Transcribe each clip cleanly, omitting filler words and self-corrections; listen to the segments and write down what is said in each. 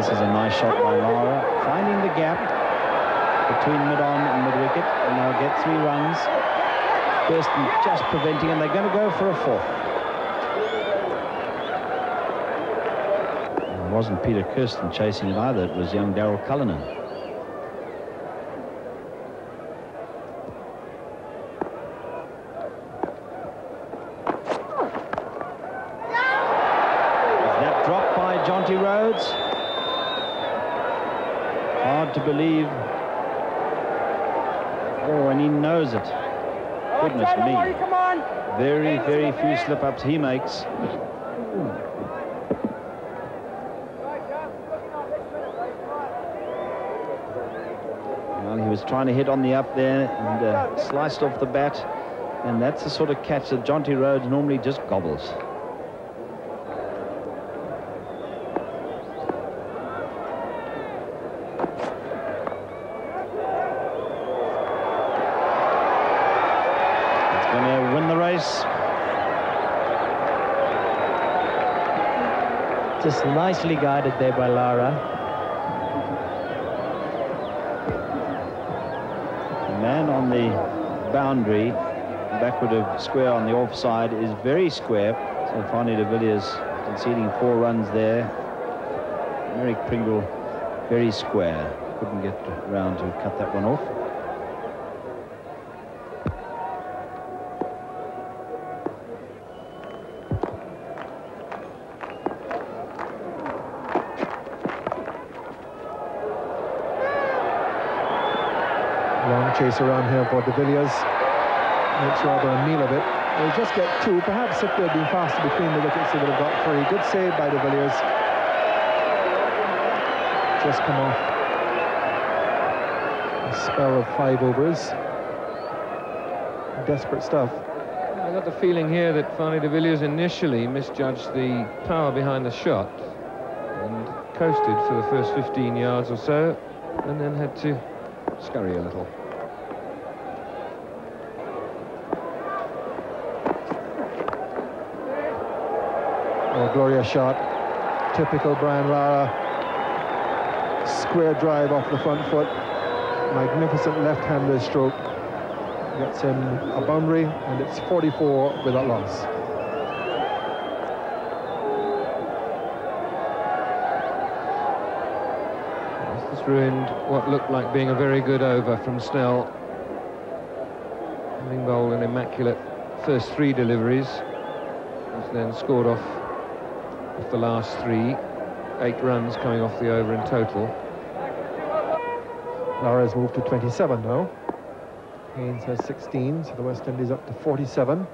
This is a nice shot by Lara, finding the gap between mid-on and mid-wicket, and they'll get 3 runs. Kirsten just preventing, and they're going to go for a 4th. It wasn't Peter Kirsten chasing it either, it was young Darryl Cullinan. That drop by Jonty Rhodes. Hard to believe. Oh, and he knows it. Goodness me. Very, very few slip-ups he makes. Well, he was trying to hit on the up there and sliced off the bat. And that's the sort of catch that Jonty Rhodes normally just gobbles. Just nicely guided there by Lara. The man on the boundary, backward of square on the offside, is very square. So Fanie de Villiers conceding 4 runs there. Merrick Pringle very square. Couldn't get around to cut that one off. Chase around here for de Villiers. Makes rather a meal of it. They'll just get 2. Perhaps if they'd been faster between the wickets, they would have got 3. Good save by de Villiers. Just come off a spell of 5 overs. Desperate stuff. I got the feeling here that Fanie de Villiers initially misjudged the power behind the shot and coasted for the first 15 yards or so, and then had to scurry a little. Oh, glorious shot. Typical Brian Lara. Square drive off the front foot. Magnificent left-handed stroke. Gets him a boundary, and it's 44 without loss. This has ruined what looked like being a very good over from Snell. Having bowled an immaculate first 3 deliveries. He's then scored off the last 3, 8 runs coming off the over in total. Lara's moved to 27 now. Haynes has 16, so the West Indies up to 47.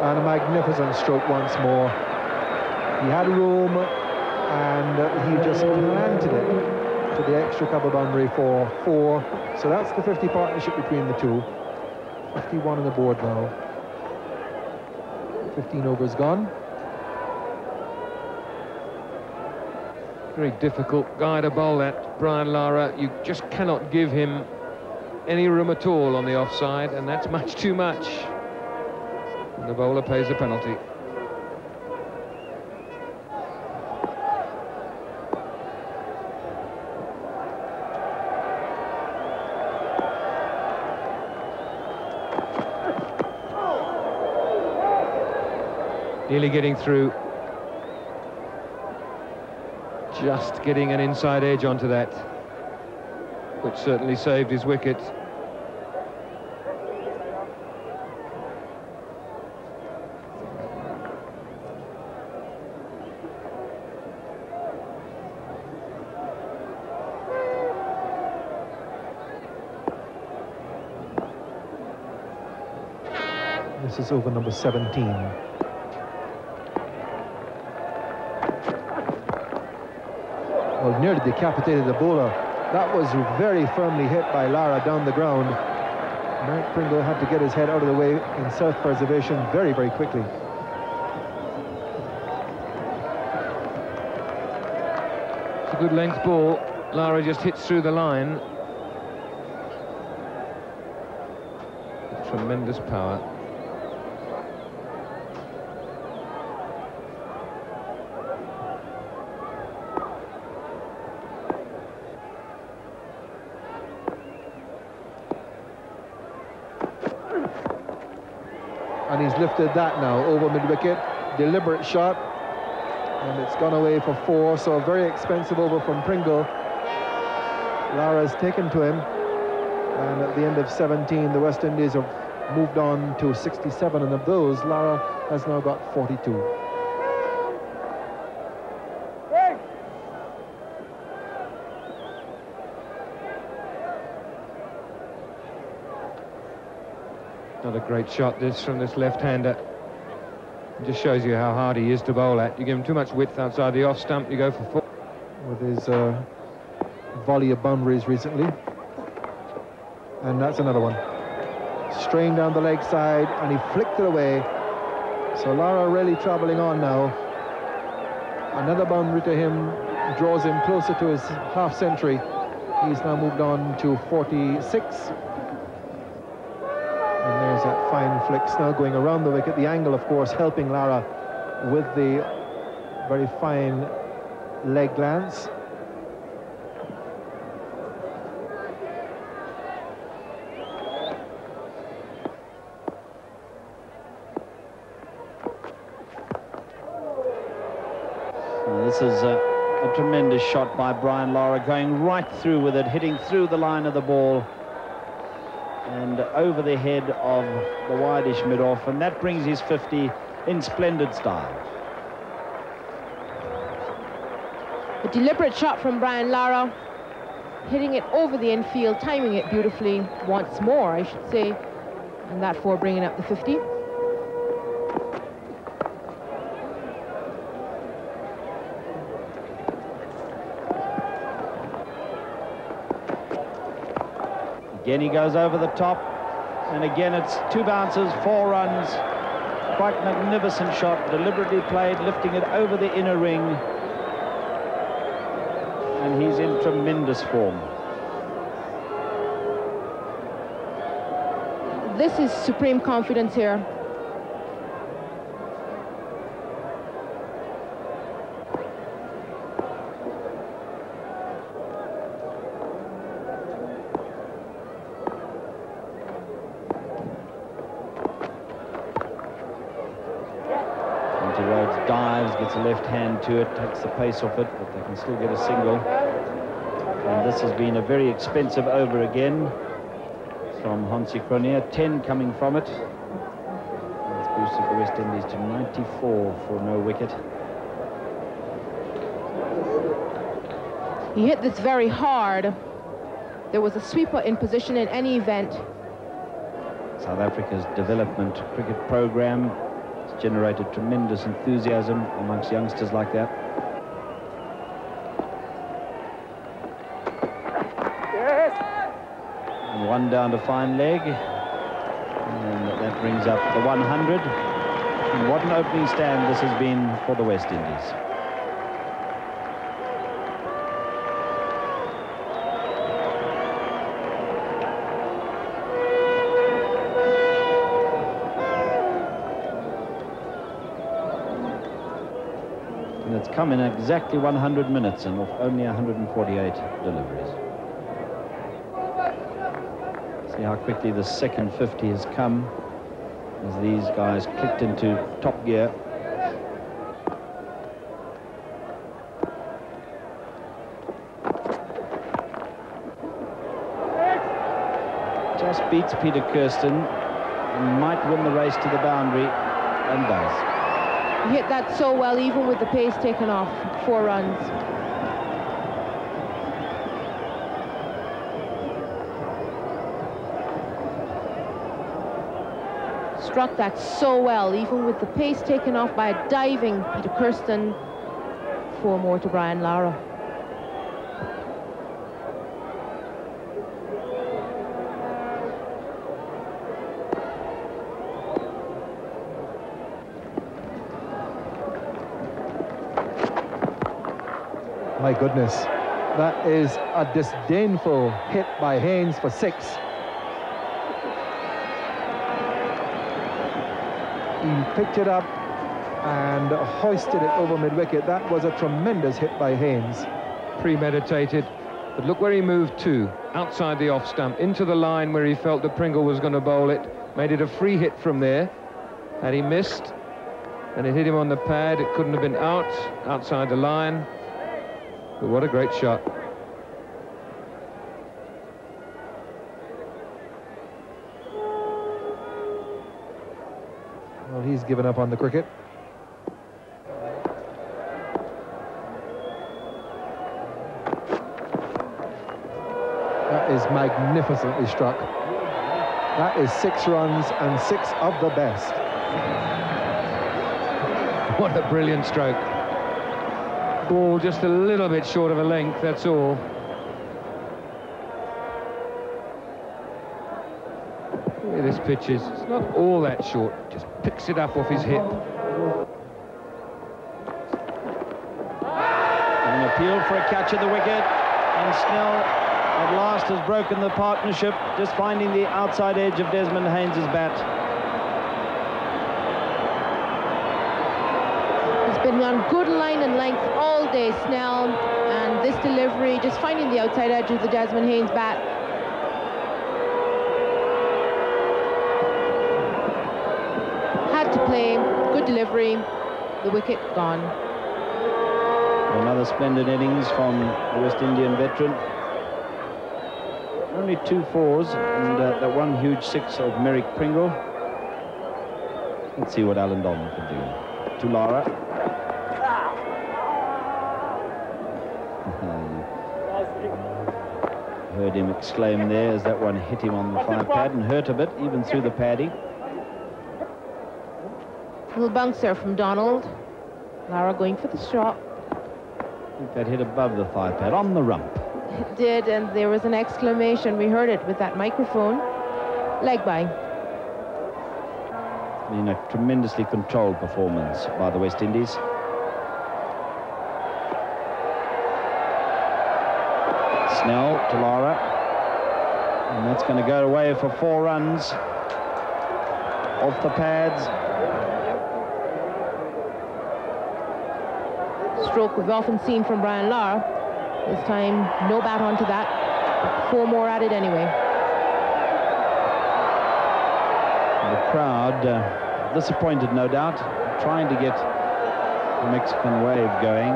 And a magnificent stroke once more. He had room, and he just planted it to the extra cover boundary for 4. So that's the 50 partnership between the two. 51 on the board now. 15 overs gone. Very difficult guy to bowl that, Brian Lara. You just cannot give him any room at all on the offside, and that's much too much. And the bowler pays the penalty. Nearly getting through. Just getting an inside edge onto that, which certainly saved his wicket. This is over number 17. Well, nearly decapitated the bowler. That was very firmly hit by Lara down the ground. Mark Pringle had to get his head out of the way in self-preservation very, very quickly. It's a good length ball. Lara just hits through the line. Tremendous power. and he's lifted that now over mid-wicket. Deliberate shot, and it's gone away for 4, so a very expensive over from Pringle. Lara's taken to him, and at the end of 17, the West Indies have moved on to 67, and of those, Lara has now got 42. Another great shot this from this left-hander. It just shows you how hard he is to bowl at. You give him too much width outside the off stump, you go for 4. With his volley of boundaries recently. And that's another one. Strained down the leg side, and he flicked it away. So Lara really travelling on now. Another boundary to him draws him closer to his half-century. He's now moved on to 46. And there's that fine flick now going around the wicket. The angle, of course, helping Lara with the very fine leg glance. This is a tremendous shot by Brian Lara, going right through with it, hitting through the line of the ball and over the head of the wideish mid-off, and that brings his 50 in splendid style. A deliberate shot from Brian Lara, hitting it over the infield, timing it beautifully once more, I should say, and that for bringing up the 50. Again he goes over the top, and again it's 2 bounces, 4 runs. Quite magnificent shot, deliberately played, lifting it over the inner ring, and he's in tremendous form. This is supreme confidence here. Dives, gets a left hand to it, takes the pace off it, but they can still get a single. And this has been a very expensive over again from Hansi Cronje, 10 coming from it. It's boosted the West Indies to 94 for no wicket. He hit this very hard. There was a sweeper in position in any event. South Africa's development cricket program has generated tremendous enthusiasm amongst youngsters like that. And 1 down to fine leg, and that brings up the 100. And what an opening stand this has been for the West Indies. And it's come in exactly 100 minutes and of only 148 deliveries. See how quickly the second 50 has come as these guys clicked into top gear. Just beats Peter Kirsten and might win the race to the boundary, and does. He hit that so well, even with the pace taken off. 4 runs. Struck that so well, even with the pace taken off by a diving Peter Kirsten. 4 more to Brian Lara. My goodness, that is a disdainful hit by Haynes for 6. He picked it up and hoisted it over mid-wicket. That was a tremendous hit by Haynes. Premeditated, but look where he moved to, outside the off stump, into the line where he felt that Pringle was going to bowl it, made it a free hit from there, Had he missed and it hit him on the pad, it couldn't have been outside the line. But what a great shot. Well, he's given up on the cricket. That is magnificently struck. That is 6 runs and 6 of the best. What a brilliant stroke. Ball just a little bit short of a length, that's all. Look at this pitch, it's not all that short, just picks it up off his hip. An appeal for a catch at the wicket, and Snell at last has broken the partnership, just finding the outside edge of Desmond Haynes' bat. He's been on good line and length all day, Snell, and this delivery, just finding the outside edge of the Desmond Haynes bat. Had to play, good delivery, the wicket gone. Another splendid innings from the West Indian veteran. Only 2 fours and that one huge 6 of Merrick Pringle. Let's see what Alan Donald can do. To Lara. Heard him exclaim there as that one hit him on the thigh pad and hurt a bit, even through the padding. Little bounce there from Donald. Lara going for the shot. I think that hit above the thigh pad, on the rump. It did, and there was an exclamation. We heard it with that microphone. Leg by. I mean, a tremendously controlled performance by the West Indies. Snell to Lara. And that's going to go away for 4 runs. Off the pads. Stroke we've often seen from Brian Lara. This time, no bat onto that. 4 more added anyway. The crowd, disappointed no doubt, trying to get the Mexican wave going.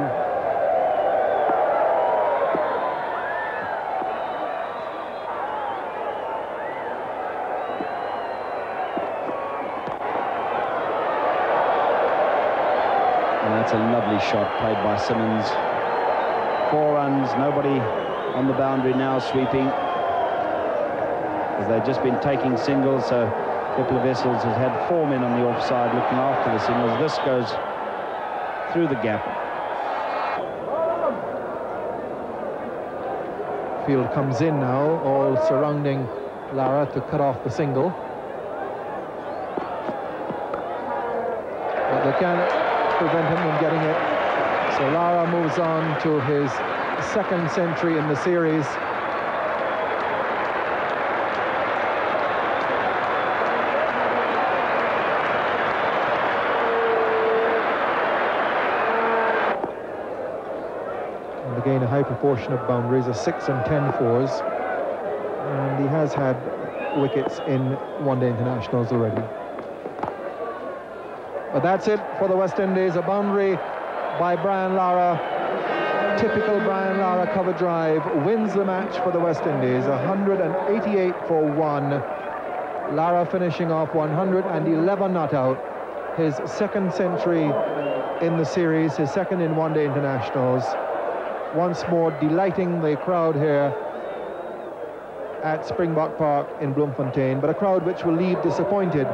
And that's a lovely shot played by Simmons. 4 runs, nobody on the boundary now sweeping, as they've just been taking singles, so Kepler Wessels has had 4 men on the offside looking after the singles. This goes through the gap. Field comes in now, all surrounding Lara to cut off the single. But they can't prevent him from getting it. So Lara moves on to his 2nd century in the series. And again, a high proportion of boundaries, a 6 and 10 fours. And he has had wickets in one-day internationals already. But that's it for the West Indies, a boundary by Brian Lara. Typical Brian Lara cover drive wins the match for the West Indies, 188 for 1. Lara finishing off 111 not out, his 2nd century in the series, his 2nd in one-day internationals. Once more delighting the crowd here at Springbok Park in Bloemfontein, but a crowd which will leave disappointed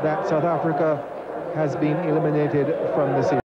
that South Africa has been eliminated from the series.